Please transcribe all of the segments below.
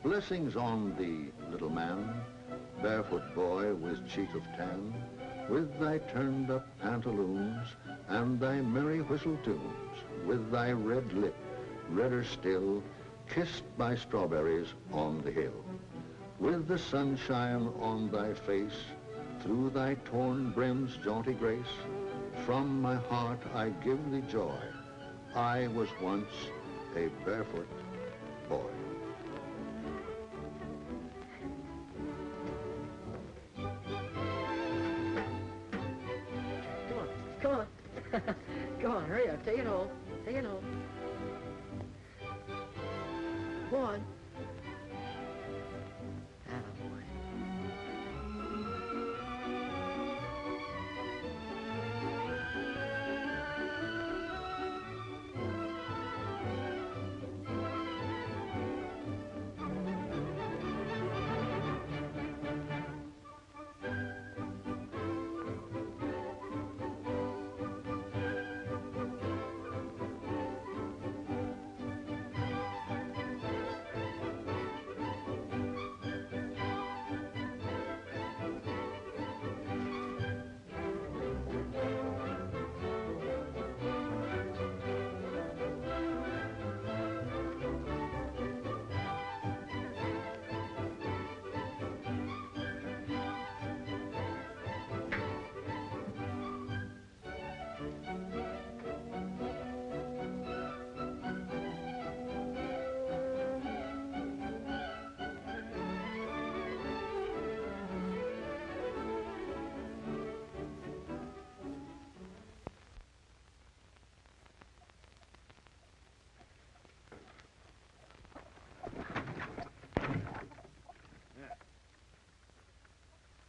Blessings on thee, little man, barefoot boy with cheek of tan, with thy turned-up pantaloons and thy merry whistle tunes, with thy red lip, redder still, kissed by strawberries on the hill, with the sunshine on thy face, through thy torn brim's jaunty grace, from my heart I give thee joy. I was once a barefoot boy. Come on, hurry up. Take it home. Take it home. Go on. Attaboy.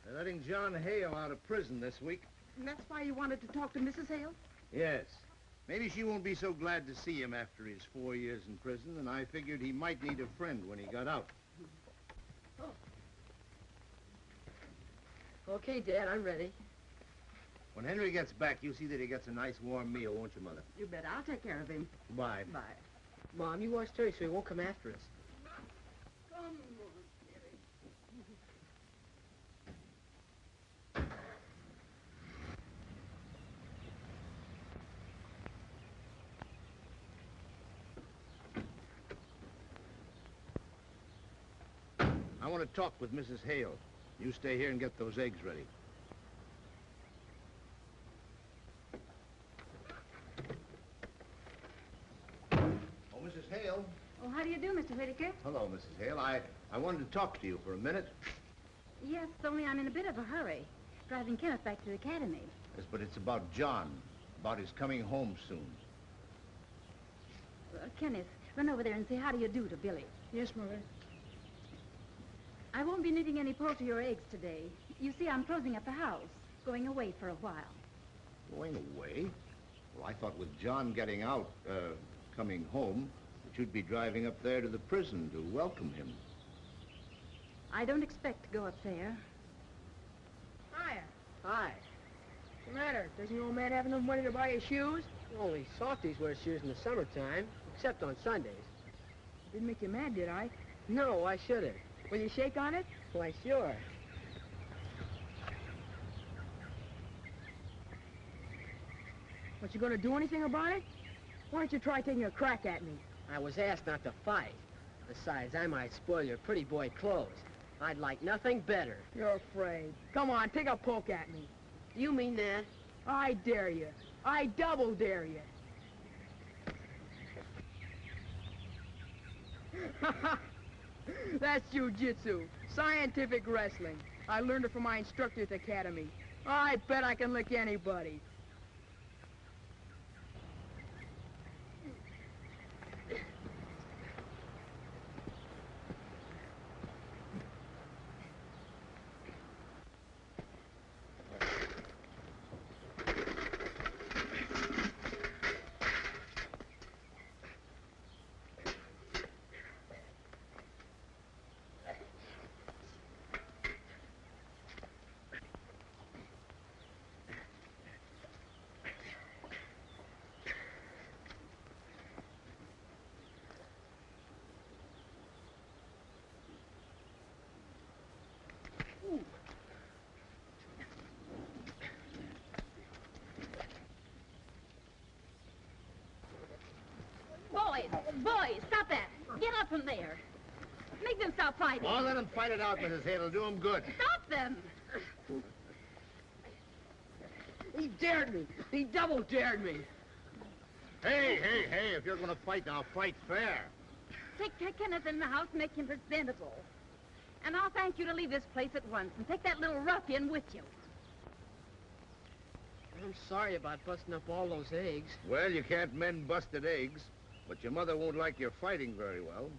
They're letting John Hale out of prison this week. And that's why you wanted to talk to Mrs. Hale? Yes. Maybe she won't be so glad to see him after his 4 years in prison, and I figured he might need a friend when he got out. Oh. Okay, Dad, I'm ready. When Henry gets back, you see that he gets a nice warm meal, won't you, Mother? You bet. I'll take care of him. Bye. Bye. Mom, you watch Terry so he won't come after us. Come on, I want to talk with Mrs. Hale. You stay here and get those eggs ready. Oh, Mrs. Hale. Oh, how do you do, Mr. Whittaker? Hello, Mrs. Hale. I wanted to talk to you for a minute. Yes, only I'm in a bit of a hurry. Driving Kenneth back to the academy. Yes, but it's about John, about his coming home soon. Kenneth, run over there and say how do you do to Billy. Yes, Mother. I won't be needing any poultry or eggs today. You see, I'm closing up the house, going away for a while. Going away? Well, I thought with John getting out, coming home, that you'd be driving up there to the prison to welcome him. I don't expect to go up there. Hiya. Hi. What's the matter? Doesn't your old man have enough money to buy you shoes? Only softies wear shoes in the summertime, except on Sundays. Didn't make you mad, did I? No, why should it? Will you shake on it? Why, sure. But you gonna do anything about it? Why don't you try taking a crack at me? I was asked not to fight. Besides, I might spoil your pretty boy clothes. I'd like nothing better. You're afraid. Come on, take a poke at me. Do you mean that? I dare you. I double dare you. That's jiu-jitsu, scientific wrestling. I learned it from my instructor at the academy. I bet I can lick anybody. Boys, stop that. Get up from there. Make them stop fighting. Oh, let them fight it out, Mrs. Hale. It'll do them good. Stop them. He dared me. He double dared me. Hey, if you're going to fight now, fight fair. Take Kenneth in the house and make him presentable. And I'll thank you to leave this place at once and take that little ruffian with you. I'm sorry about busting up all those eggs. Well, you can't mend busted eggs, but your mother won't like your fighting very well.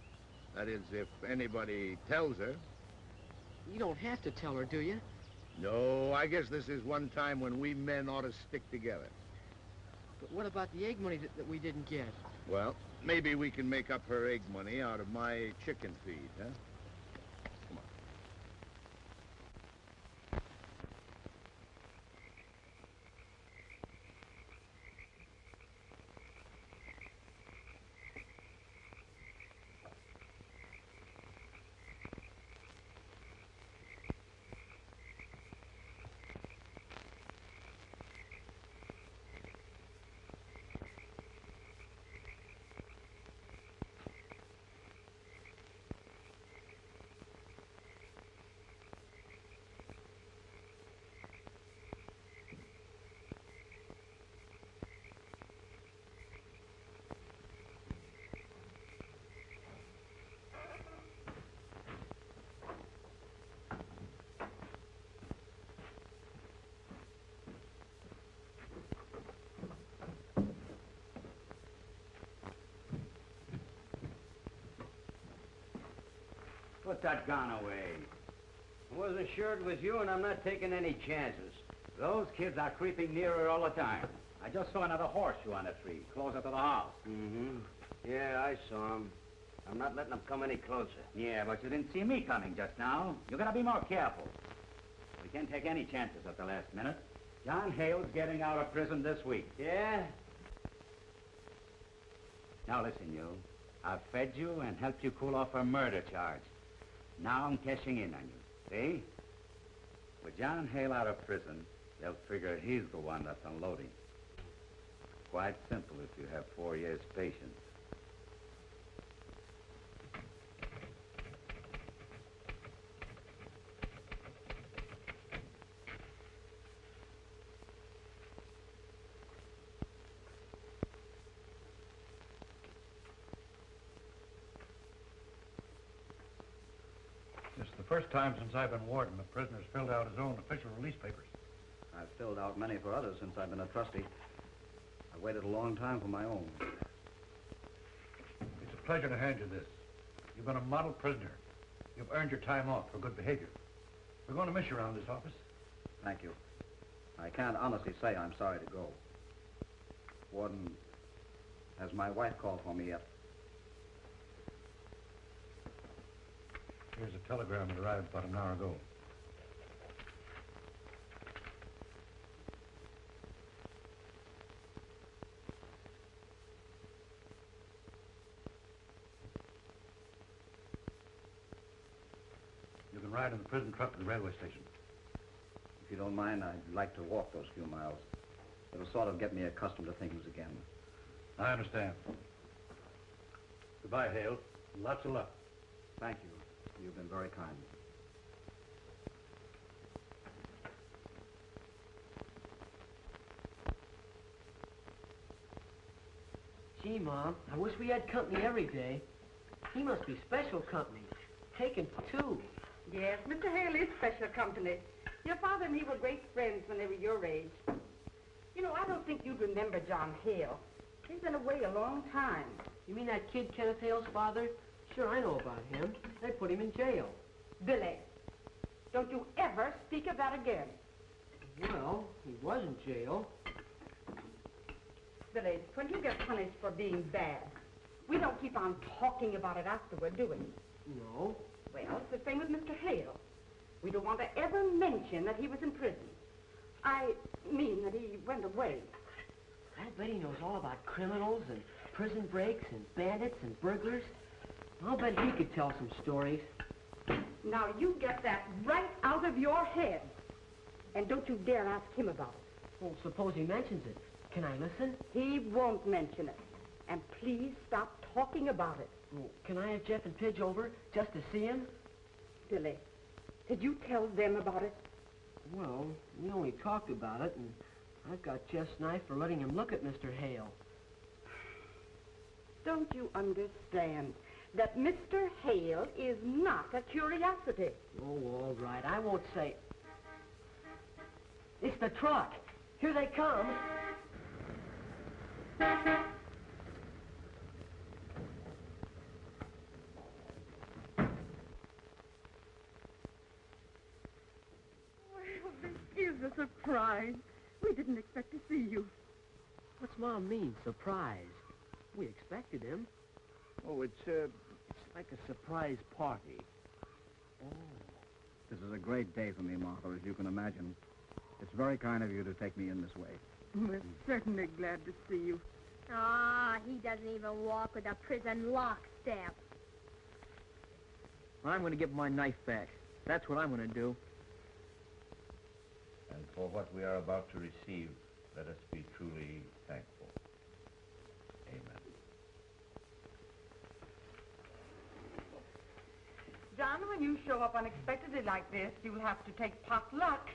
That is, if anybody tells her. You don't have to tell her, do you? No, I guess this is one time when we men ought to stick together. But what about the egg money that we didn't get? Well, maybe we can make up her egg money out of my chicken feed, huh? Come on. Put that gun away. I wasn't sure it was you, and I'm not taking any chances. Those kids are creeping nearer all the time. I just saw another horseshoe on a tree, closer to the house. Mm-hmm. Yeah, I saw him. I'm not letting them come any closer. Yeah, but you didn't see me coming just now. You gotta be more careful. We can't take any chances at the last minute. John Hale's getting out of prison this week. Yeah? Now listen, you. I've fed you and helped you cool off a murder charge. Now I'm cashing in on you. See? With John Hale out of prison, they'll figure he's the one that's unloading. Quite simple if you have 4 years' patience. This is the first time since I've been warden the prisoner's filled out his own official release papers. I've filled out many for others since I've been a trustee. I waited a long time for my own. It's a pleasure to hand you this. You've been a model prisoner. You've earned your time off for good behavior. We're going to miss you around this office. Thank you. I can't honestly say I'm sorry to go. Warden, has my wife called for me yet? Here's a telegram that arrived about an hour ago. You can ride in the prison truck to the railway station. If you don't mind, I'd like to walk those few miles. It'll sort of get me accustomed to things again. I understand. Goodbye, Hale. Lots of luck. Thank you. You've been very kind. Gee, Mom, I wish we had company every day. He must be special company. Taken two. Yes, Mr. Hale is special company. Your father and he were great friends when they were your age. You know, I don't think you'd remember John Hale. He's been away a long time. You mean that kid Kenneth Hale's father? Sure, I know about him. They put him in jail. Billy, don't you ever speak of that again. Well, he was in jail. Billy, when you get punished for being bad, we don't keep on talking about it afterward, do we? No. Well, it's the same with Mr. Hale. We don't want to ever mention that he was in prison. I mean that he went away. I bet he knows all about criminals and prison breaks and bandits and burglars. I'll bet he could tell some stories. Now, you get that right out of your head. And don't you dare ask him about it. Well, suppose he mentions it. Can I listen? He won't mention it. And please stop talking about it. Well, can I have Jeff and Pidge over just to see him? Billy, did you tell them about it? Well, we only talked about it, and I've got Jeff's knife for letting him look at Mr. Hale. Don't you understand that Mr. Hale is not a curiosity? Oh, all right. I won't say... It's the truck. Here they come. Well, this is a surprise. We didn't expect to see you. What's Mom mean, surprise? We expected him. Oh, it's like a surprise party. Oh. This is a great day for me, Martha, as you can imagine. It's very kind of you to take me in this way. We're certainly glad to see you. Ah, he doesn't even walk with a prison lockstep. I'm going to get my knife back. That's what I'm going to do. And for what we are about to receive, let us be truly thankful. Amen. John, when you show up unexpectedly like this, you'll have to take pot luck.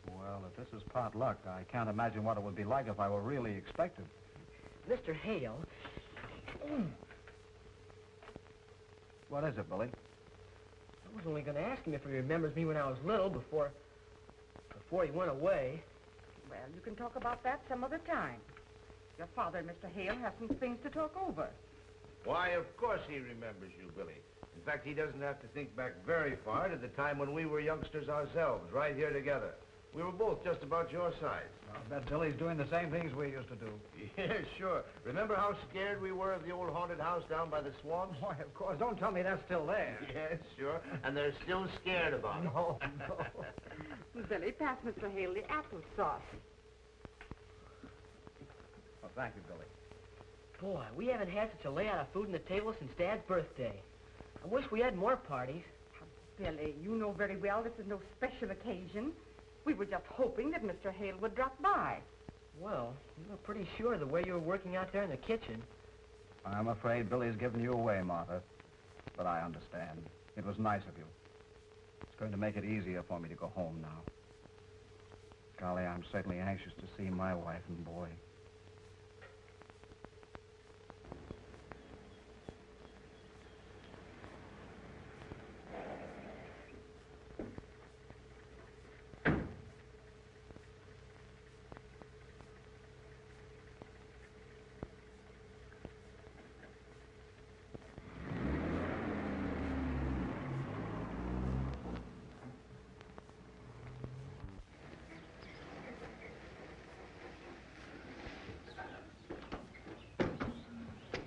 Well, if this is pot luck, I can't imagine what it would be like if I were really expected. Mr. Hale... What is it, Billy? I was only going to ask him if he remembers me when I was little before he went away. Well, you can talk about that some other time. Your father, Mr. Hale, has some things to talk over. Why, of course he remembers you, Billy. In fact, he doesn't have to think back very far to the time when we were youngsters ourselves, right here together. We were both just about your size. I bet Billy's doing the same things we used to do. Yeah, sure. Remember how scared we were of the old haunted house down by the swamps? Why, of course. Don't tell me that's still there. Yes, sure. And they're still scared about it. No, no. Billy, pass Mr. Hale the applesauce. Well, thank you, Billy. Boy, we haven't had such a layout of food on the table since Dad's birthday. I wish we had more parties. Billy, you know very well this is no special occasion. We were just hoping that Mr. Hale would drop by. Well, you were pretty sure the way you were working out there in the kitchen. I'm afraid Billy's given you away, Martha. But I understand. It was nice of you. It's going to make it easier for me to go home now. Golly, I'm certainly anxious to see my wife and boy.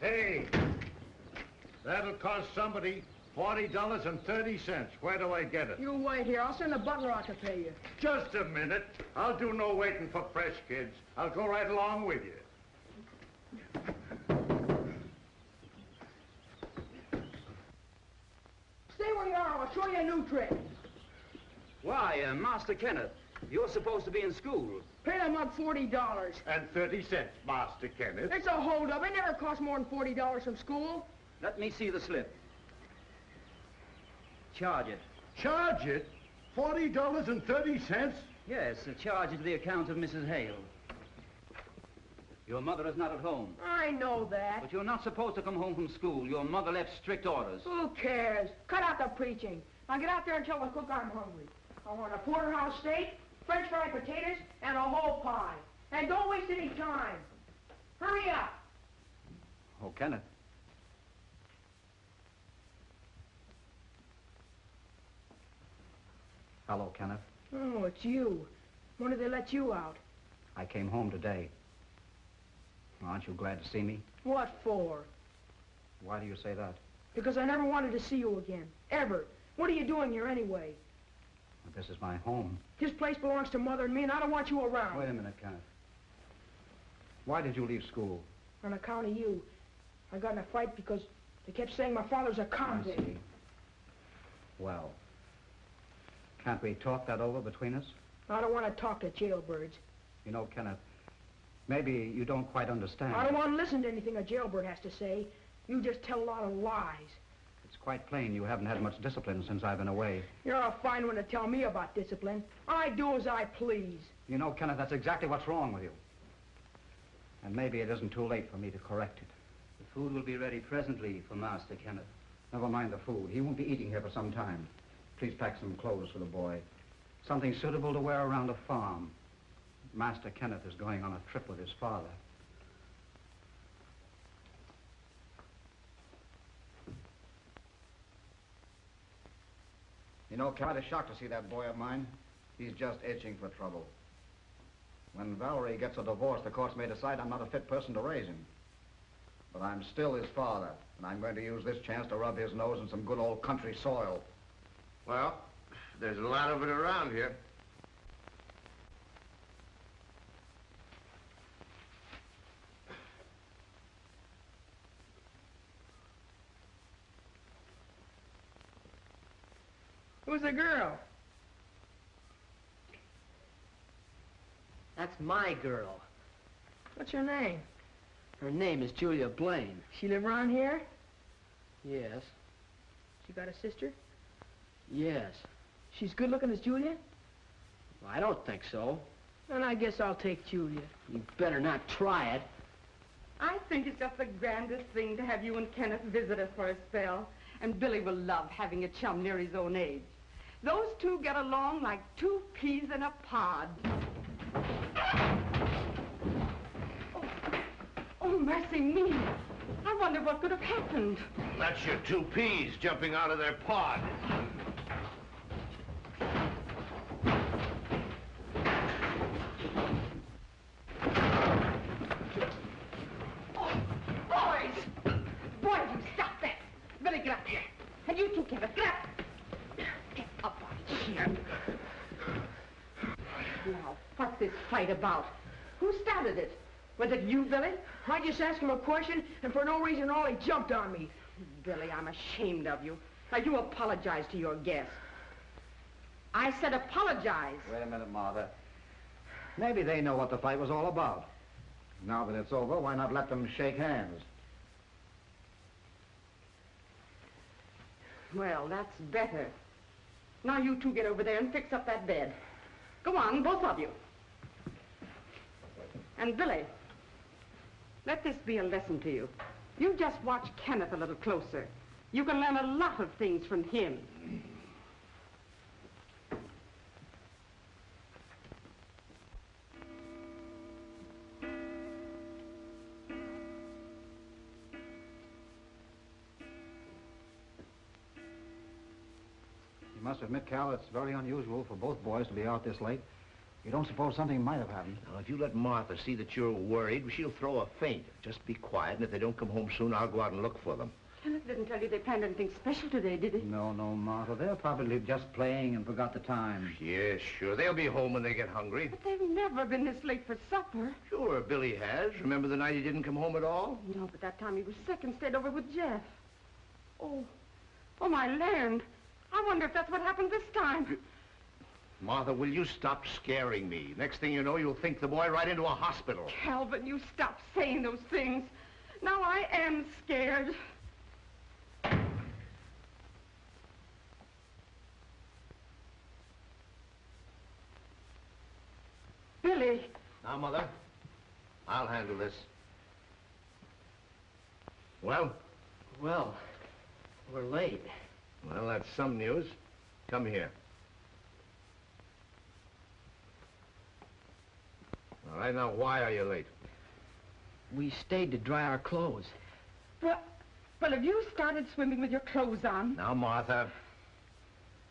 Hey, that'll cost somebody $40.30. Where do I get it? You wait here. I'll send the butler out to pay you. Just a minute. I'll do no waiting for fresh kids. I'll go right along with you. Stay where you are. I'll show you a new trick. Why, Master Kenneth, you're supposed to be in school. Pay the mug $40. And 30 cents, Master Kenneth. It's a holdup. It never cost more than $40 from school. Let me see the slip. Charge it. Charge it? $40.30? Yes, charge it to the account of Mrs. Hale. Your mother is not at home. I know that. But you're not supposed to come home from school. Your mother left strict orders. Who cares? Cut out the preaching. Now get out there and tell the cook I'm hungry. I want a porterhouse steak, French fried potatoes, and a whole pie. And don't waste any time. Hurry up. Oh, Kenneth. Hello, Kenneth. Oh, it's you. When did they let you out? I came home today. Aren't you glad to see me? What for? Why do you say that? Because I never wanted to see you again. Ever. What are you doing here anyway? Well, this is my home. This place belongs to Mother and me, and I don't want you around. Wait a minute, Kenneth. Why did you leave school? On account of you. I got in a fight because they kept saying my father's a convict. I see. Well, can't we talk that over between us? I don't want to talk to jailbirds. You know, Kenneth, maybe you don't quite understand. I don't want to listen to anything a jailbird has to say. You just tell a lot of lies. It's quite plain you haven't had much discipline since I've been away. You're a fine one to tell me about discipline. I do as I please. You know, Kenneth, that's exactly what's wrong with you. And maybe it isn't too late for me to correct it. The food will be ready presently for Master Kenneth. Never mind the food. He won't be eating here for some time. Please pack some clothes for the boy. Something suitable to wear around a farm. Master Kenneth is going on a trip with his father. You know, quite a shock to see that boy of mine. He's just itching for trouble. When Valerie gets a divorce, the courts may decide I'm not a fit person to raise him. But I'm still his father, and I'm going to use this chance to rub his nose in some good old country soil. Well, there's a lot of it around here. Who's the girl? That's my girl. What's her name? Her name is Julia Blaine. She live around here? Yes. She got a sister? Yes. She's good looking as Julia? Well, I don't think so. Then I guess I'll take Julia. You better not try it. I think it's just the grandest thing to have you and Kenneth visit us for a spell. And Billy will love having a chum near his own age. Those two get along like two peas in a pod. Oh, mercy me. I wonder what could have happened. That's your two peas jumping out of their pod. Oh, boys! Boys, you stop that. Billy, get up here. And you two, Kenneth, get up. Get up out of here. Now, what's this fight about? Who started it? Was it you, Billy? I just asked him a question, and for no reason at all, he jumped on me. Billy, I'm ashamed of you. Now, you apologize to your guests. I said apologize. Wait a minute, Martha. Maybe they know what the fight was all about. Now that it's over, why not let them shake hands? Well, that's better. Now you two get over there and fix up that bed. Go on, both of you. And Billy, let this be a lesson to you. You just watch Kenneth a little closer. You can learn a lot of things from him. You must admit, Cal, it's very unusual for both boys to be out this late. You don't suppose something might have happened? Now, if you let Martha see that you're worried, she'll throw a faint. Just be quiet, and if they don't come home soon, I'll go out and look for them. Kenneth didn't tell you they planned anything special today, did he? No, Martha. They're probably just playing and forgot the time. Yes, sure. They'll be home when they get hungry. But they've never been this late for supper. Sure, Billy has. Remember the night he didn't come home at all? No, but that time he was sick and stayed over with Jeff. Oh, my land. I wonder if that's what happened this time. Martha, will you stop scaring me? Next thing you know, you'll think the boy right into a hospital. Calvin, you stop saying those things. Now I am scared. Billy. Now, Mother, I'll handle this. Well? Well, we're late. Well, that's some news. Come here. All right, now, why are you late? We stayed to dry our clothes. Well, have you started swimming with your clothes on? Now, Martha.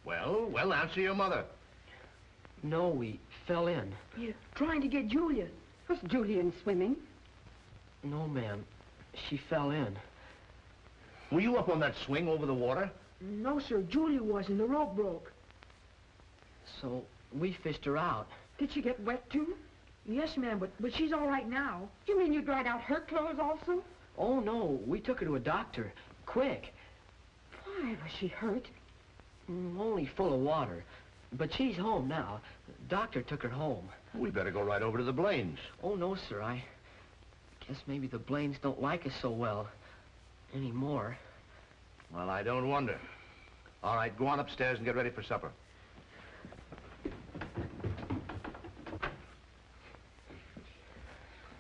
Well, answer your mother. No, we fell in. You're trying to get Julia. Was Julian swimming? No, ma'am. She fell in. Were you up on that swing over the water? No, sir. Julia wasn't. The rope broke. So we fished her out. Did she get wet, too? Yes, ma'am, but she's all right now. You mean you dried out her clothes also? Oh, no. We took her to a doctor. Quick. Why, was she hurt? Only full of water. But she's home now. The doctor took her home. We better go right over to the Blaines. Oh, no, sir. I guess maybe the Blaines don't like us so well. Anymore. Well, I don't wonder. All right, go on upstairs and get ready for supper.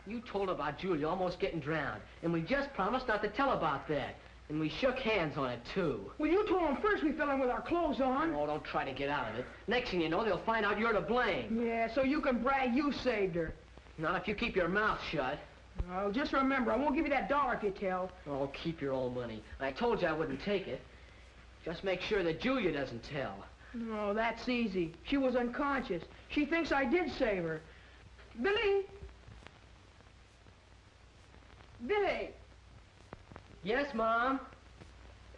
You told about Julia almost getting drowned, and we just promised not to tell about that. And we shook hands on it, too. Well, you told them first we fell in with our clothes on. Oh, don't try to get out of it. Next thing you know, they'll find out you're to blame. Yeah, so you can brag you saved her. Not if you keep your mouth shut. Well, just remember, I won't give you that $1 if you tell. Oh, keep your old money. I told you I wouldn't take it. Just make sure that Julia doesn't tell. Oh, that's easy. She was unconscious. She thinks I did save her. Billy! Billy, Yes, Mom?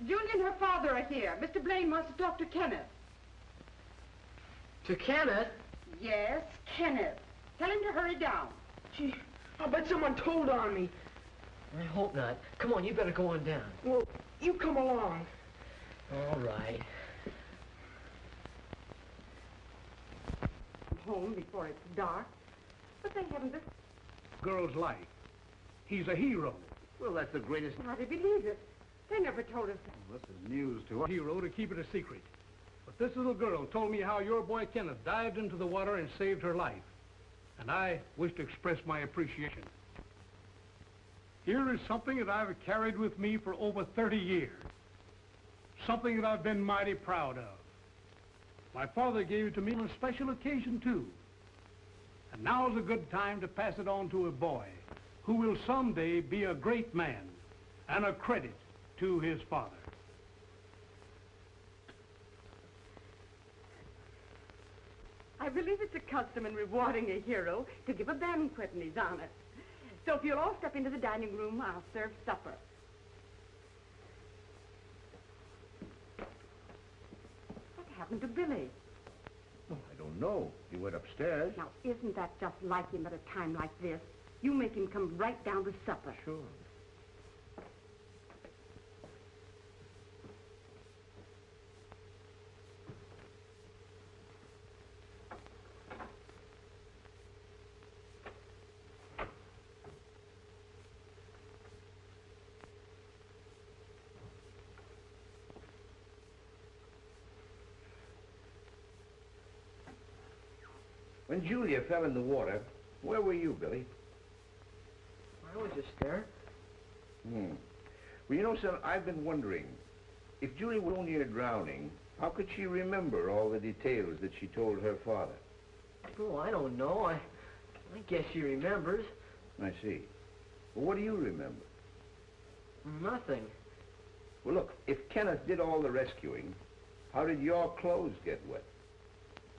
Julia and her father are here. Mr. Blaine wants to talk to Kenneth. To Kenneth? Yes, Kenneth. Tell him to hurry down. Gee, I'll bet someone told on me. I hope not. Come on, you better go on down. Well, you come along. All right. Home before it's dark. But they haven't this. Girl's life. He's a hero. Well, that's the greatest... How do you believe it? They never told us that. Well, this is news to us. Hero to keep it a secret. But this little girl told me how your boy Kenneth dived into the water and saved her life. And I wish to express my appreciation. Here is something that I've carried with me for over 30 years. Something that I've been mighty proud of. My father gave it to me on a special occasion, too. And now's a good time to pass it on to a boy who will someday be a great man and a credit to his father. I believe it's a custom in rewarding a hero to give a banquet in his honor. So if you'll all step into the dining room, I'll serve supper. What happened to Billy? Oh, I don't know. He went upstairs. Now, isn't that just like him at a time like this? You make him come right down to supper. Sure. When Julia fell in the water, where were you, Billy? I was just there. Well, you know, son, I've been wondering, if Julia was near drowning, how could she remember all the details that she told her father? Oh, I don't know. I guess she remembers. I see. Well, what do you remember? Nothing. Well, look, if Kenneth did all the rescuing, how did your clothes get wet?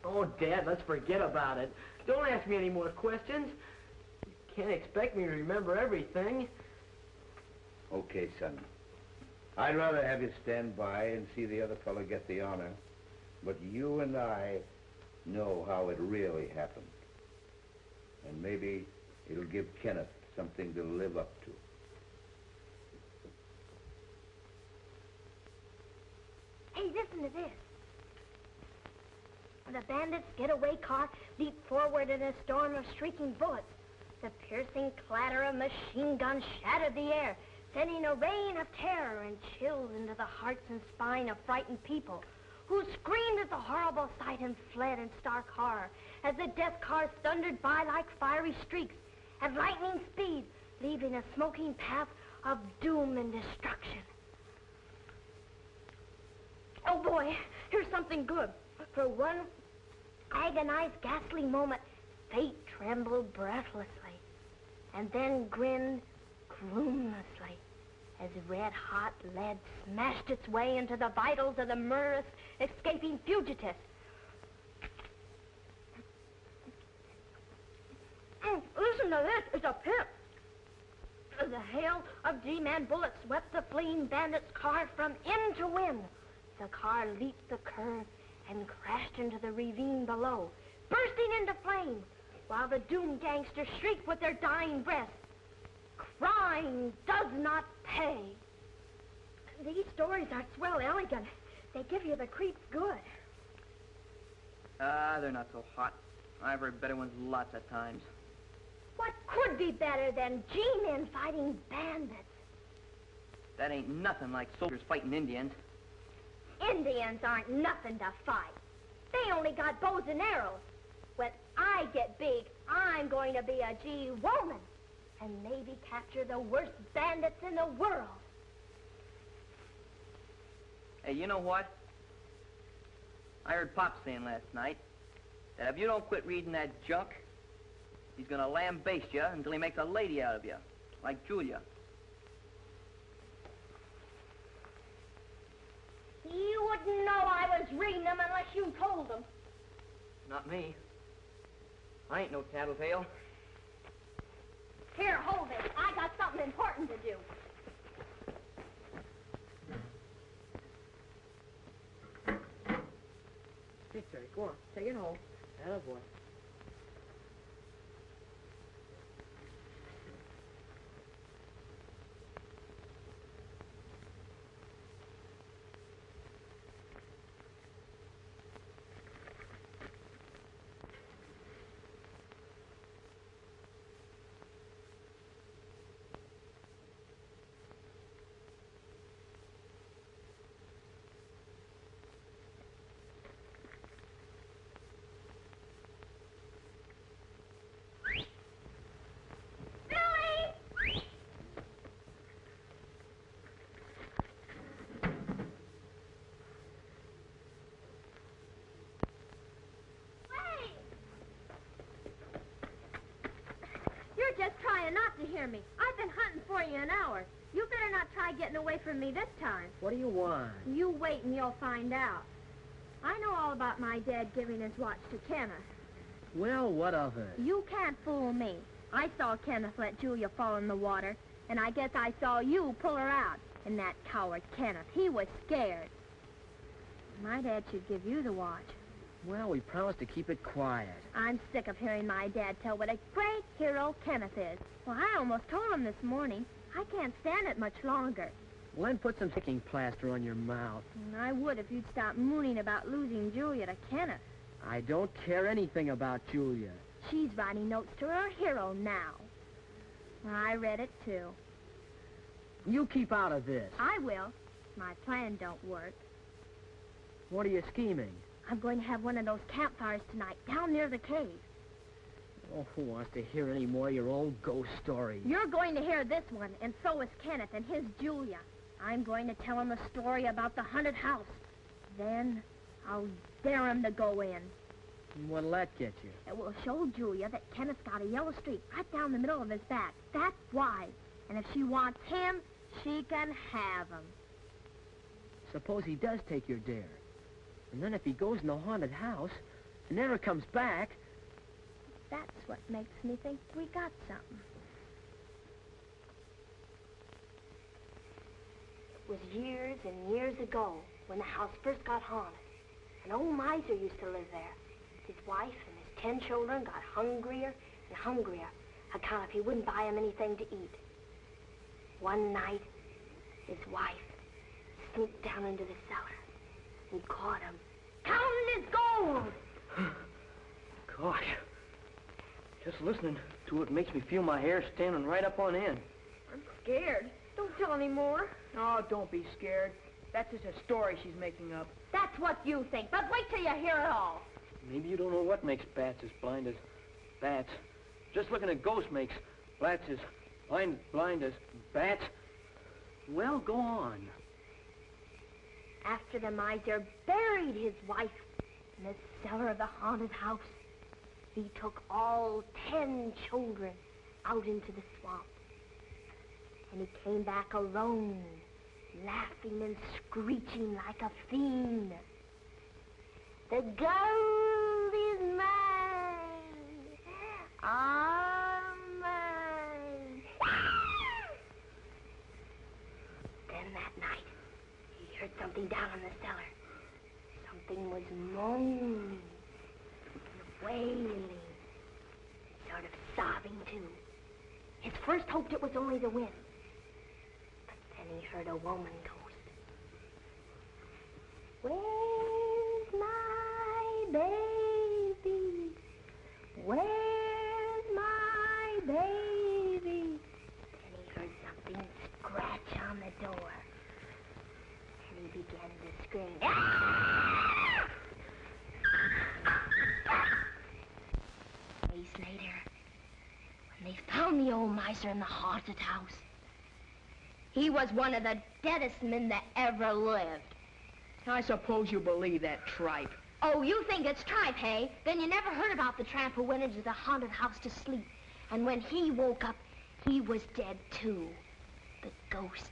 Oh, Dad, let's forget about it. Don't ask me any more questions. You can't expect me to remember everything. Okay, son. I'd rather have you stand by and see the other fellow get the honor. But you and I know how it really happened. And maybe it'll give Kenneth something to live up to. Hey, listen to this. The bandits' getaway car leaped forward in a storm of shrieking bullets. The piercing clatter of machine guns shattered the air, sending a rain of terror and chills into the hearts and spine of frightened people, who screamed at the horrible sight and fled in stark horror as the death cars thundered by like fiery streaks at lightning speed, leaving a smoking path of doom and destruction. Oh boy, here's something good. For one agonized, ghastly moment, fate trembled breathlessly and then grinned gloomlessly as red-hot lead smashed its way into the vitals of the murderous, escaping fugitive. Listen to this. It's a pip. The hail of G-Man bullets swept the fleeing bandits' car from end to wind. The car leaped the curve and crashed into the ravine below, bursting into flames, while the doomed gangsters shrieked with their dying breaths. Crime does not pay. These stories are swell elegant. They give you the creeps good. They're not so hot. I've heard better ones lots of times. What could be better than G-men fighting bandits? That ain't nothing like soldiers fighting Indians. Indians aren't nothing to fight. They only got bows and arrows. When I get big, I'm going to be a G woman and maybe capture the worst bandits in the world. Hey, you know what? I heard Pop saying last night that if you don't quit reading that junk, he's gonna lambaste you until he makes a lady out of you, like Julia. You wouldn't know I was reading them unless you told them. Not me. I ain't no tattletale. Here, hold it. I got something important to do. Speak, Terry. Go on. Take it home. Attaboy. You're just trying not to hear me. I've been hunting for you an hour. You better not try getting away from me this time. What do you want? You wait and you'll find out. I know all about my dad giving his watch to Kenneth. Well, what of it? You can't fool me. I saw Kenneth let Julia fall in the water, and I guess I saw you pull her out. And that coward Kenneth, he was scared. My dad should give you the watch. Well, we promised to keep it quiet. I'm sick of hearing my dad tell what a great hero Kenneth is. Well, I almost told him this morning. I can't stand it much longer. Well, then put some sticking plaster on your mouth. And I would if you'd stop mooning about losing Julia to Kenneth. I don't care anything about Julia. She's writing notes to her hero now. I read it, too. You keep out of this. I will. My plan don't work. What are you scheming? I'm going to have one of those campfires tonight, down near the cave. Oh, who wants to hear any more of your old ghost stories? You're going to hear this one, and so is Kenneth and his Julia. I'm going to tell him a story about the haunted house. Then I'll dare him to go in. What'll that get you? It will show Julia that Kenneth's got a yellow streak right down the middle of his back, that wide. And if she wants him, she can have him. Suppose he does take your dare. And then if he goes in the haunted house and never comes back... That's what makes me think we got something. It was years and years ago when the house first got haunted. An old miser used to live there. His wife and his 10 children got hungrier and hungrier, account if he wouldn't buy them anything to eat. One night, his wife slipped down into the cellar. He caught him, counting his gold. Gosh, just listening to it makes me feel my hair standing right up on end. I'm scared. Don't tell any more. Oh, don't be scared. That's just a story she's making up. That's what you think, but wait till you hear it all. Maybe you don't know what makes bats as blind as bats. Just looking at ghosts makes bats as blind as bats. Well, go on. After the miser buried his wife in the cellar of the haunted house, he took all 10 children out into the swamp. And he came back alone, laughing and screeching like a fiend. The gold is mine. All mine. Then that night, he heard something down in the cellar. Something was moaning and wailing, sort of sobbing too. His first hoped it was only the wind. But then he heard a woman ghost. Where's my baby? Where's my baby? Then he heard something scratch on the door. and they found the old miser in the haunted house. He was one of the deadest men that ever lived. I suppose you believe that tripe. Oh, you think it's tripe, hey? Then you never heard about the tramp who went into the haunted house to sleep. And when he woke up, he was dead, too. The ghost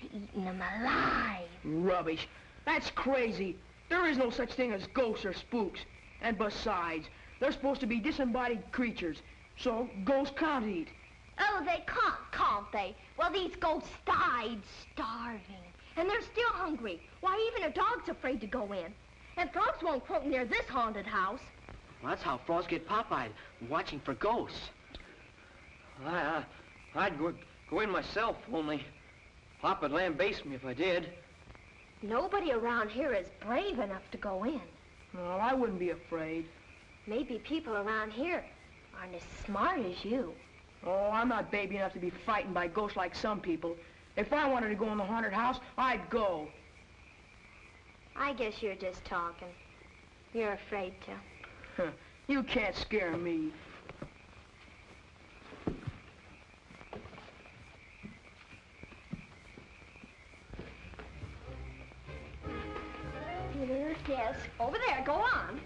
had eaten him alive. Rubbish. That's crazy. There is no such thing as ghosts or spooks. And besides, they're supposed to be disembodied creatures. So ghosts can't eat. Oh, they can't they? Well, these ghosts died starving. And they're still hungry. Why, even a dog's afraid to go in. And frogs won't croak near this haunted house. Well, that's how frogs get pop-eyed, watching for ghosts. I'd go in myself, only Pop would lambaste me if I did. Nobody around here is brave enough to go in. No, I wouldn't be afraid. Maybe people around here aren't as smart as you. Oh, I'm not baby enough to be frightened by ghosts like some people. If I wanted to go in the haunted house, I'd go. I guess you're just talking. You're afraid to. You can't scare me. Yes, over there. Go on.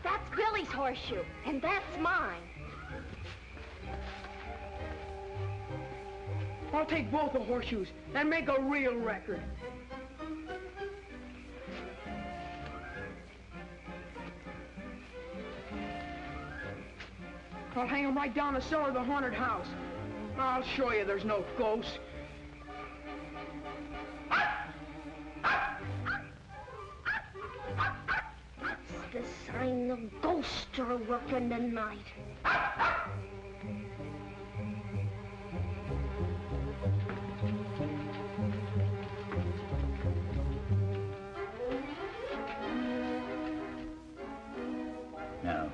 That's Billy's horseshoe, and that's mine. I'll take both the horseshoes and make a real record. I'll hang them right down the cellar of the haunted house. I'll show you there's no ghosts. It's the sign the ghosts are working tonight. Now,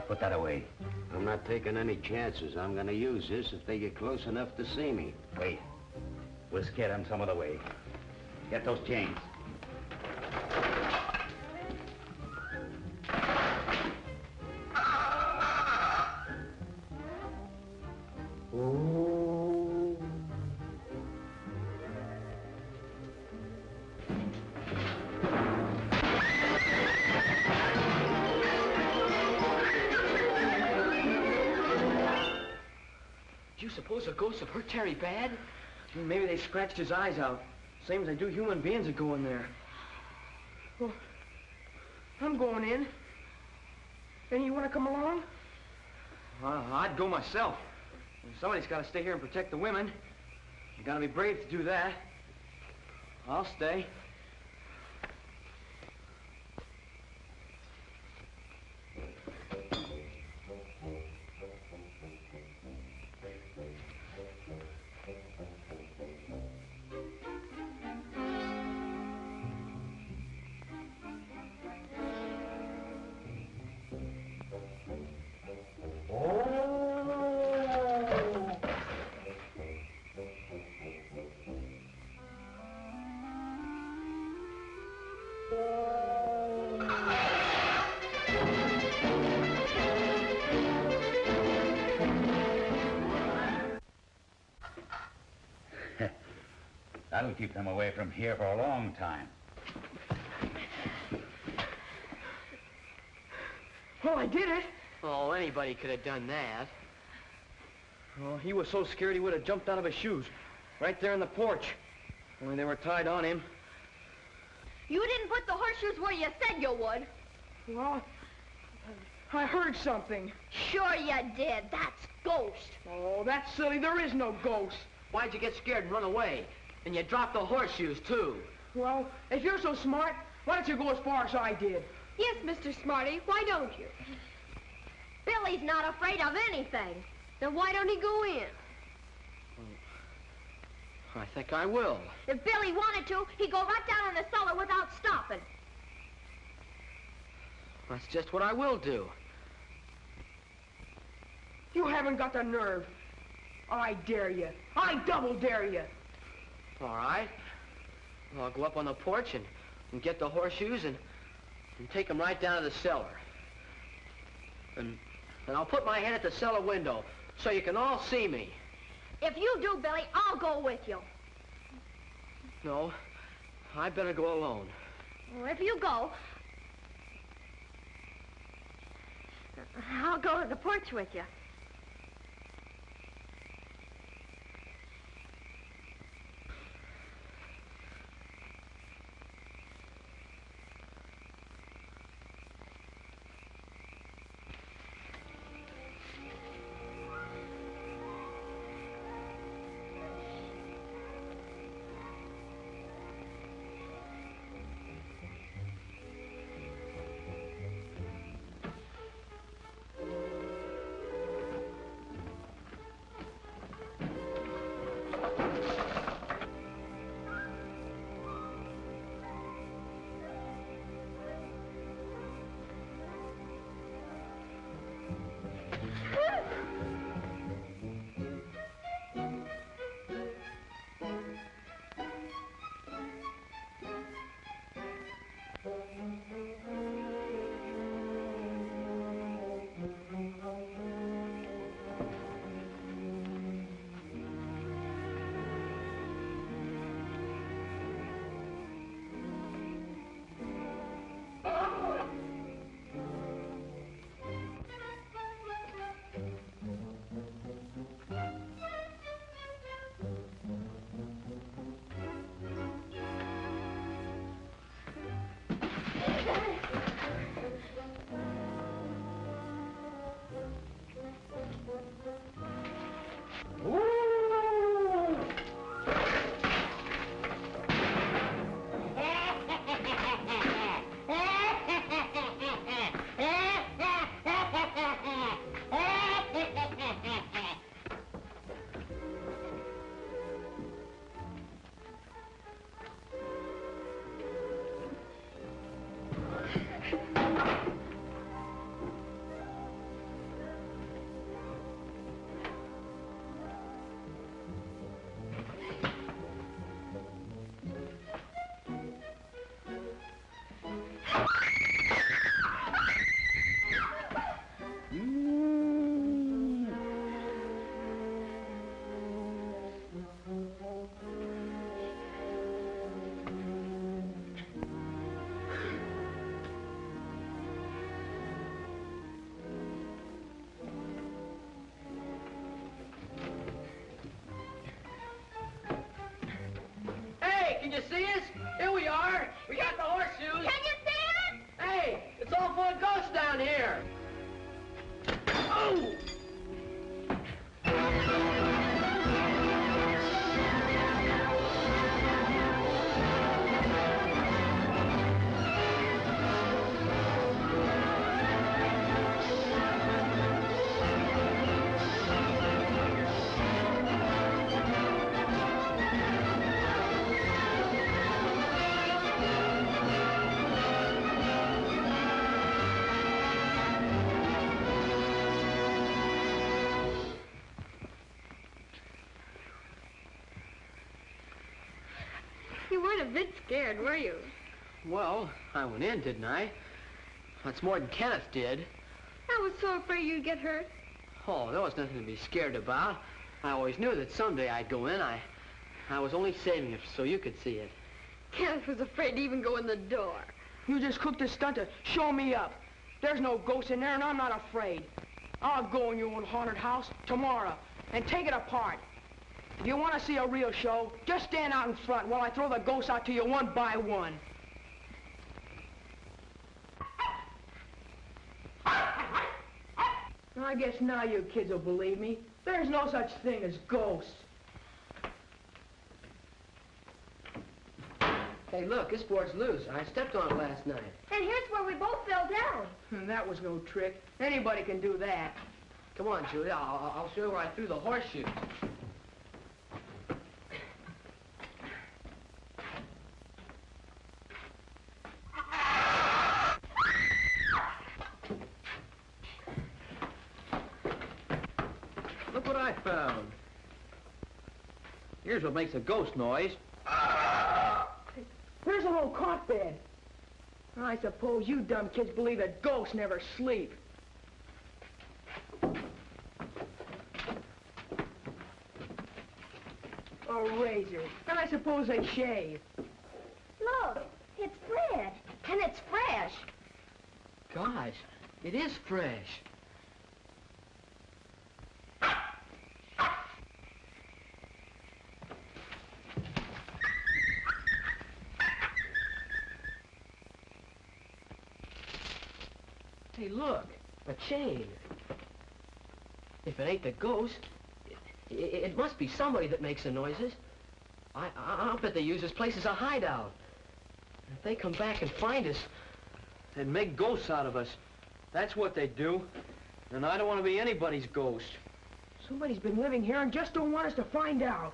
put that away. I'm not taking any chances. I'm gonna use this if they get close enough to see me. Wait. We'll scare them some other way. Get those chains. Do you suppose the ghosts have hurt Terry bad? Maybe they scratched his eyes out, same as they do human beings that go in there. Well, I'm going in. And you want to come along? I'd go myself. Somebody's got to stay here and protect the women. You got to be brave to do that. I'll stay. That'll keep them away from here for a long time. Well, I did it. Oh, anybody could have done that. Oh, he was so scared he would have jumped out of his shoes. Right there in the porch. Only they were tied on him. You didn't put the horseshoes where you said you would. Well, I heard something. Sure you did. That's ghost. Oh, that's silly. There is no ghost. Why'd you get scared and run away? And you dropped the horseshoes, too. Well, if you're so smart, why don't you go as far as I did? Yes, Mr. Smarty. Why don't you? Billy's not afraid of anything. Then why don't he go in? I think I will. If Billy wanted to, he'd go right down in the cellar without stopping. That's just what I will do. You haven't got the nerve. I dare you. I double dare you. All right. Well, I'll go up on the porch and get the horseshoes and take them right down to the cellar. And I'll put my head at the cellar window so you can all see me. If you do, Billy, I'll go with you. No, I better go alone. Well, if you go, I'll go to the porch with you. Can you see us? Here we are. We got the horseshoes. Can you see it? Hey, it's all full of ghosts down here. Oh! You weren't a bit scared, were you? Well, I went in, didn't I? That's more than Kenneth did. I was so afraid you'd get hurt. Oh, there was nothing to be scared about. I always knew that someday I'd go in. I was only saving it so you could see it. Kenneth was afraid to even go in the door. You just cooked a stunt to show me up. There's no ghost in there, and I'm not afraid. I'll go in your own haunted house tomorrow and take it apart. If you want to see a real show, just stand out in front while I throw the ghosts out to you one by one. I guess now you kids will believe me. There's no such thing as ghosts. Hey, look, this board's loose. I stepped on it last night. And here's where we both fell down. And that was no trick. Anybody can do that. Come on, Julia. I'll show you where I threw the horseshoe. Look what I found. Here's what makes a ghost noise. There's an old cot bed. I suppose you dumb kids believe that ghosts never sleep. A razor. And I suppose they shave. Look, it's bread. And it's fresh. Gosh, it is fresh. Hey, look, a chain. If it ain't the ghost, it must be somebody that makes the noises. I'll bet they use this place as a hideout. If they come back and find us, they'd make ghosts out of us. That's what they do. And I don't want to be anybody's ghost. Somebody's been living here and just don't want us to find out.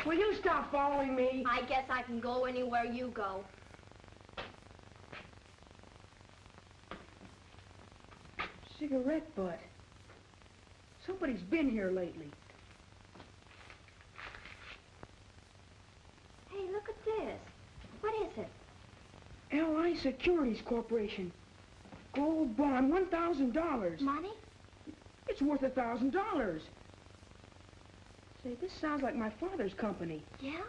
Will you stop following me? I guess I can go anywhere you go. Cigarette butt. Somebody's been here lately. Hey, look at this. What is it? L.I. Securities Corporation. Gold bond, $1,000. Money? It's worth $1,000. Say, this sounds like my father's company. Yeah?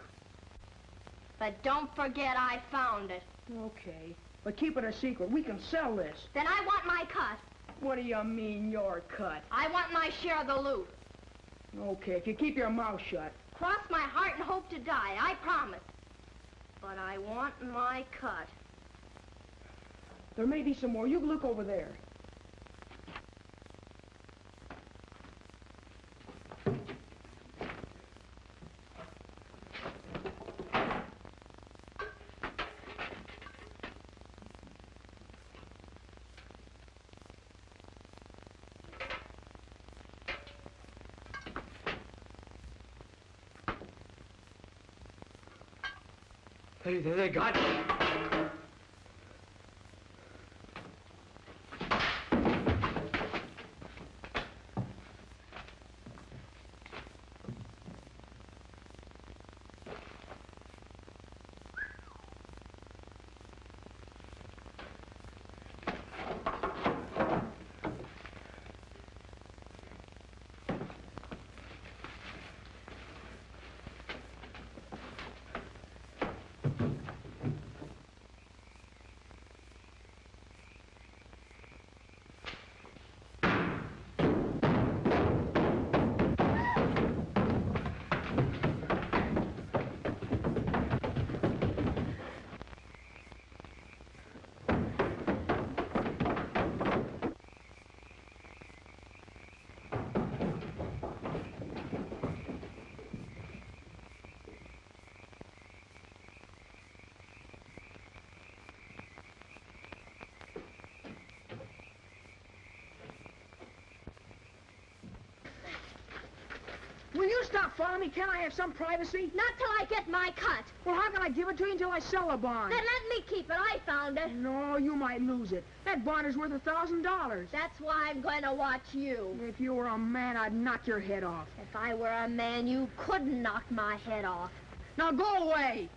But don't forget I found it. Okay, but keep it a secret. We can sell this. Then I want my cut. What do you mean, your cut? I want my share of the loot. Okay, if you keep your mouth shut. Cross my heart and hope to die, I promise. But I want my cut. There may be some more. You look over there. They got me. Will you stop following me? Can't I have some privacy? Not till I get my cut. Well, how can I give it to you until I sell the bond? Then let me keep it. I found it. No, you might lose it. That bond is worth $1,000. That's why I'm going to watch you. If you were a man, I'd knock your head off. If I were a man, you couldn't knock my head off. Now go away.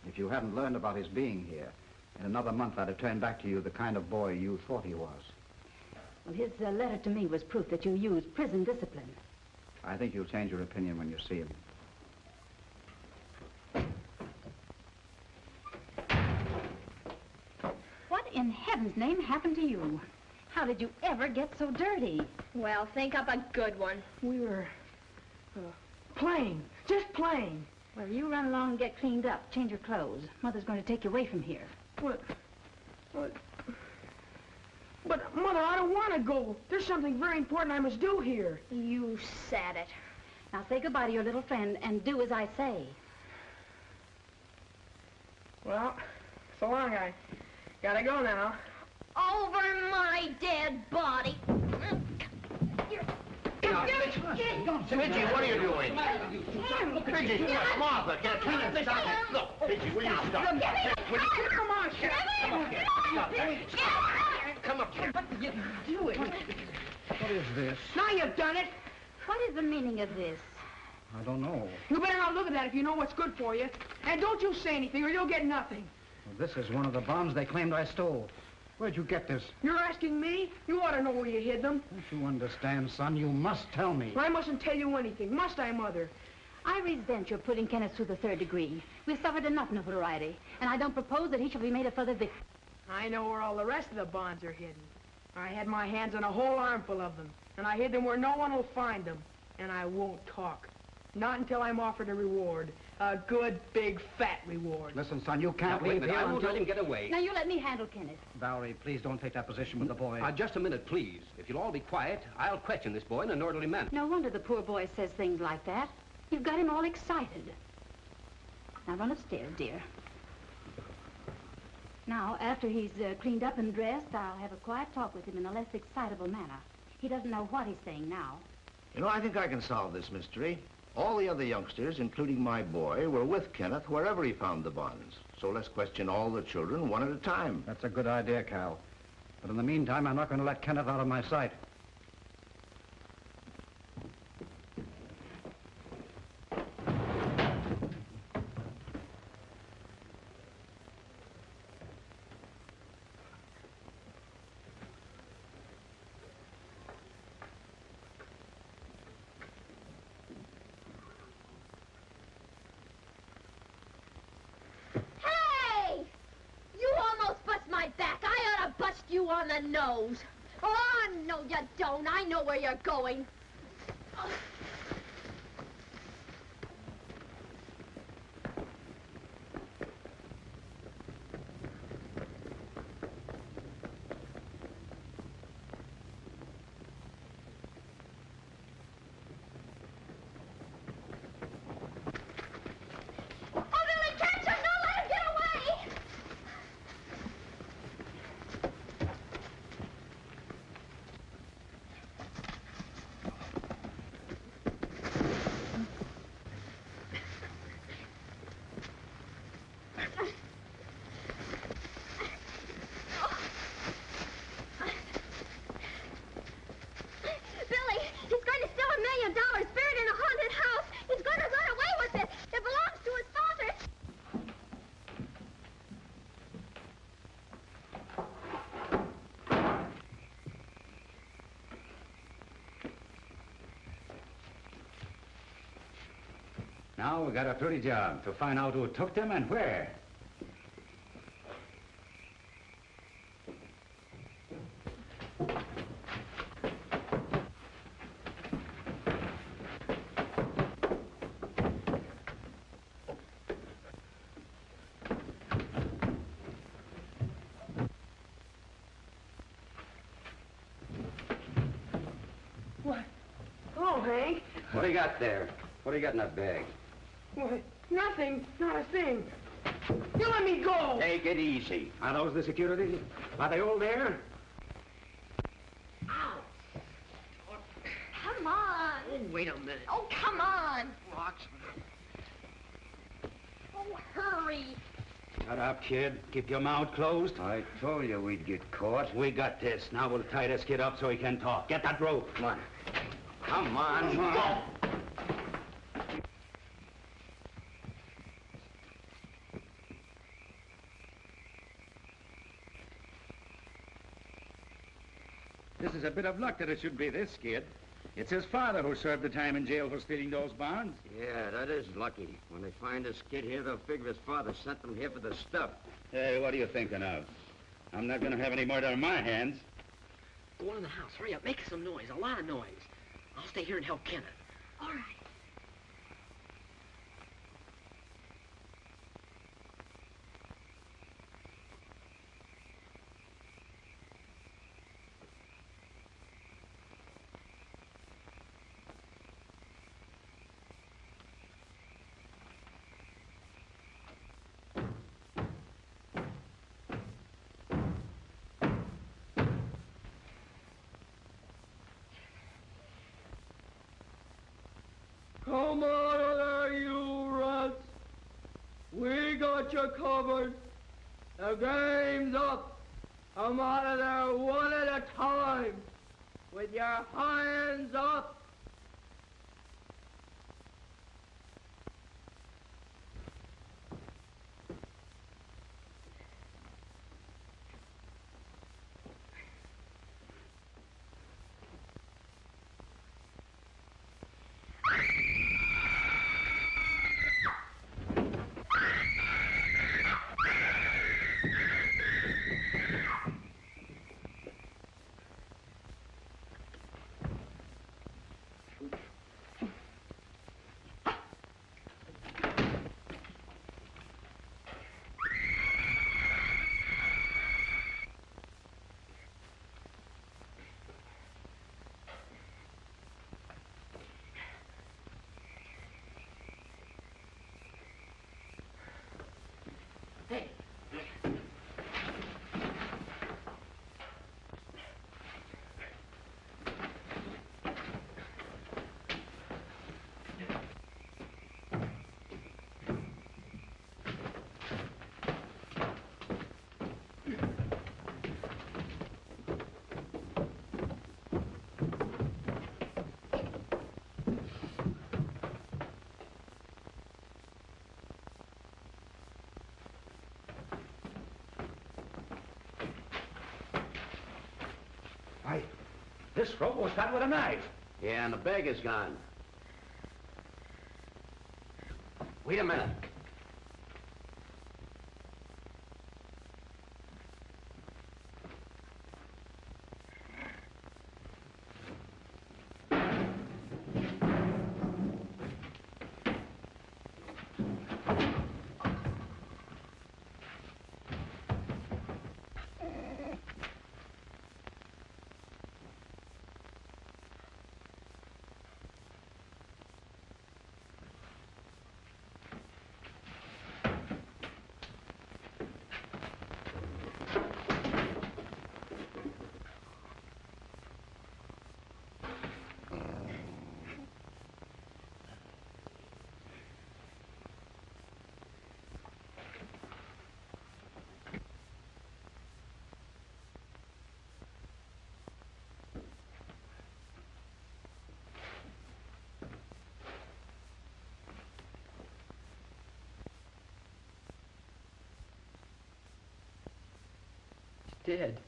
If you hadn't learned about his being here, in another month I'd have turned back to you the kind of boy you thought he was. Well, his letter to me was proof that you used prison discipline. I think you'll change your opinion when you see him. What in heaven's name happened to you? How did you ever get so dirty? Well, think up a good one. We were playing, just playing. Well, you run along and get cleaned up, change your clothes. Mother's going to take you away from here. What? But, Mother, I don't want to go. There's something very important I must do here. You said it. Now say goodbye to your little friend and do as I say. Well, so long, I gotta go now. Over my dead body. Pidgey, what are you doing? Pidgey, Martha, can I turn it? Look, Pidgey, will you stop? Will you? Come on, Sheriff. Come up here. Come up here. What are you doing? What is this? Now you've done it. What is the meaning of this? I don't know. You better not look at that if you know what's good for you. And don't you say anything or you'll get nothing. Well, this is one of the bonds they claimed I stole. Where'd you get this? You're asking me? You ought to know where you hid them. Don't you understand, son? You must tell me. I mustn't tell you anything, must I, Mother? I resent your putting Kenneth through the 3rd degree. We've suffered enough notoriety, and I don't propose that he shall be made a further victim. I know where all the rest of the bonds are hidden. I had my hands on a whole armful of them, and I hid them where no one will find them. And I won't talk. Not until I'm offered a reward. A good, big, fat reward. Listen, son, you can't Wait a leave minute. here I won't until... let him get away. Now, you let me handle Kenneth. Valerie, please don't take that position with the boy. Just a minute, please. If you'll all be quiet, I'll question this boy in an orderly manner. No wonder the poor boy says things like that. You've got him all excited. Now, run upstairs, dear. Now, after he's cleaned up and dressed, I'll have a quiet talk with him in a less excitable manner. He doesn't know what he's saying now. You know, I think I can solve this mystery. All the other youngsters, including my boy, were with Kenneth wherever he found the bonds. So let's question all the children one at a time. That's a good idea, Cal. But in the meantime, I'm not going to let Kenneth out of my sight. You on the nose. Oh, no, you don't. I know where you're going. Oh. Now we got a pretty job to find out who took them and where. What? Oh, Hank. What do you got there? What do you got in that bag? What? Nothing. Not a thing. You let me go. Take it easy. Are those the security? Are they all there? Ow. Come on. Oh, wait a minute. Oh, come on. Rocks. Oh, hurry. Shut up, kid. Keep your mouth closed. I told you we'd get caught. We got this. Now we'll tie this kid up so he can talk. Get that rope. Come on. Come on. Come on. This is a bit of luck that it should be this kid. It's his father who served the time in jail for stealing those bonds. Yeah, that is lucky. When they find this kid here, they'll figure his father sent them here for the stuff. Hey, what are you thinking of? I'm not going to have any murder on my hands. Go on in the house. Hurry up. Make some noise. A lot of noise. I'll stay here and help Kenneth. All right. Come out of there, you rats. We got you covered. The game's up. Come out of there one at a time. With your hands up. Hey. Why, this rope was cut with a knife. Yeah, and the bag is gone. Wait a minute. Dead.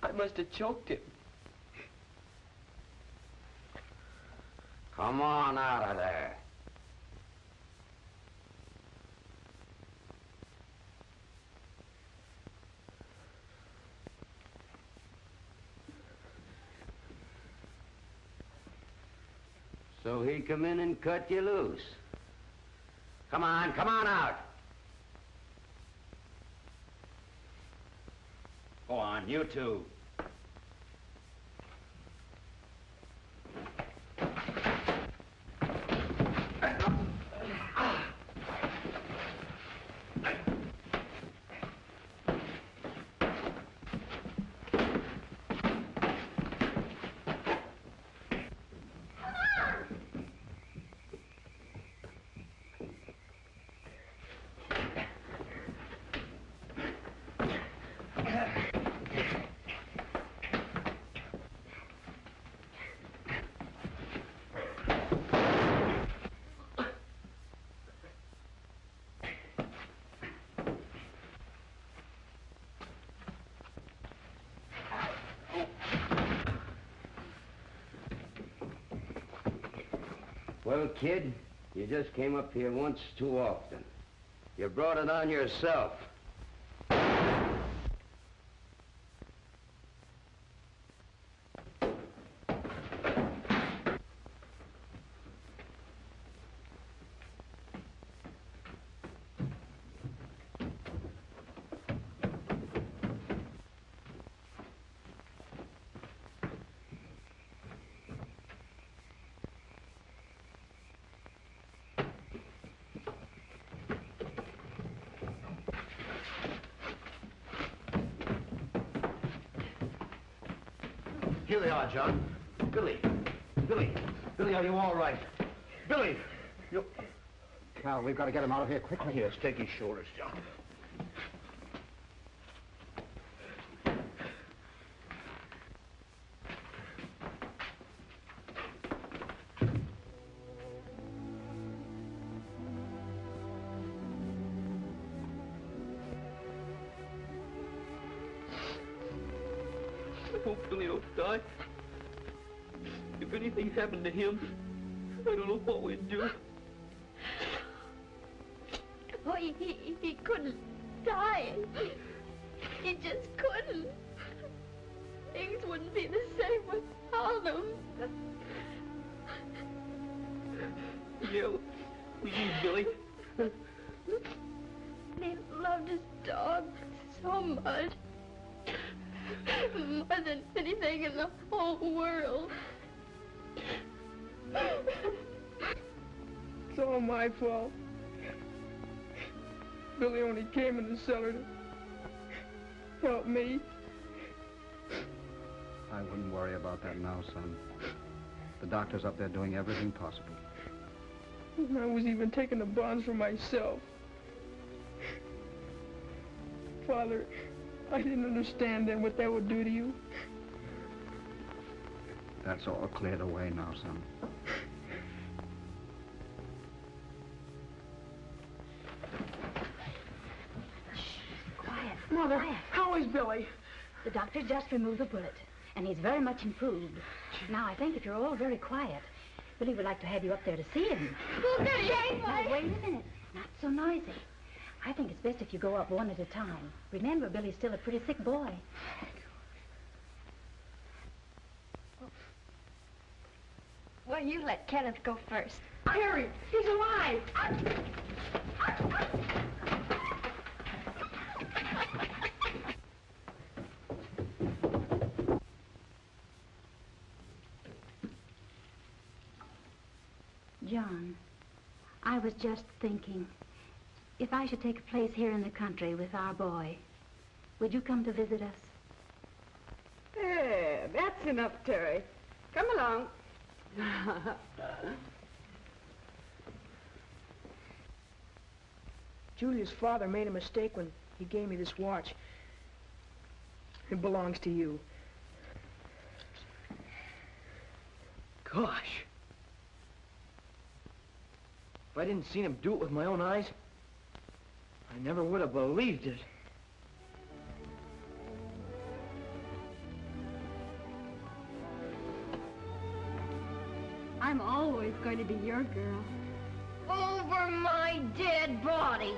I must have choked him. Come on out of there. So he come in and cut you loose. Come on out. Go on, you two. Well, kid, you just came up here once too often. You brought it on yourself. Here they are, John. Billy, are you all right? Billy, you... Cal, we've got to get him out of here quickly. Yes, take his shoulders, John. I hope Billy don't die. If anything happened to him, I don't know what we'd do. Oh, he couldn't die. He just couldn't. Things wouldn't be the same without him. Yeah, we need Billy. He loved his dog so much. More than anything in the whole world. It's all my fault. Billy only came in the cellar to help me. I wouldn't worry about that now, son. The doctor's up there doing everything possible. And I was even taking the bonds for myself. Father, I didn't understand then what that would do to you. That's all cleared away now, son. Quiet. Mother, Quiet. how is Billy? The doctor just removed the bullet, and he's very much improved. Now, I think if you're all very quiet, Billy would like to have you up there to see him. Now, wait a minute. Not so noisy. I think it's best if you go up one at a time. Remember, Billy's still a pretty sick boy. Well, you let Kenneth go first. Harry, he's alive! John, I was just thinking, if I should take a place here in the country with our boy, would you come to visit us? There, that's enough, Terry. Come along. Julia's father made a mistake when he gave me this watch. It belongs to you. Gosh. If I didn't see him do it with my own eyes, I never would have believed it. I'm always going to be your girl. Over my dead body.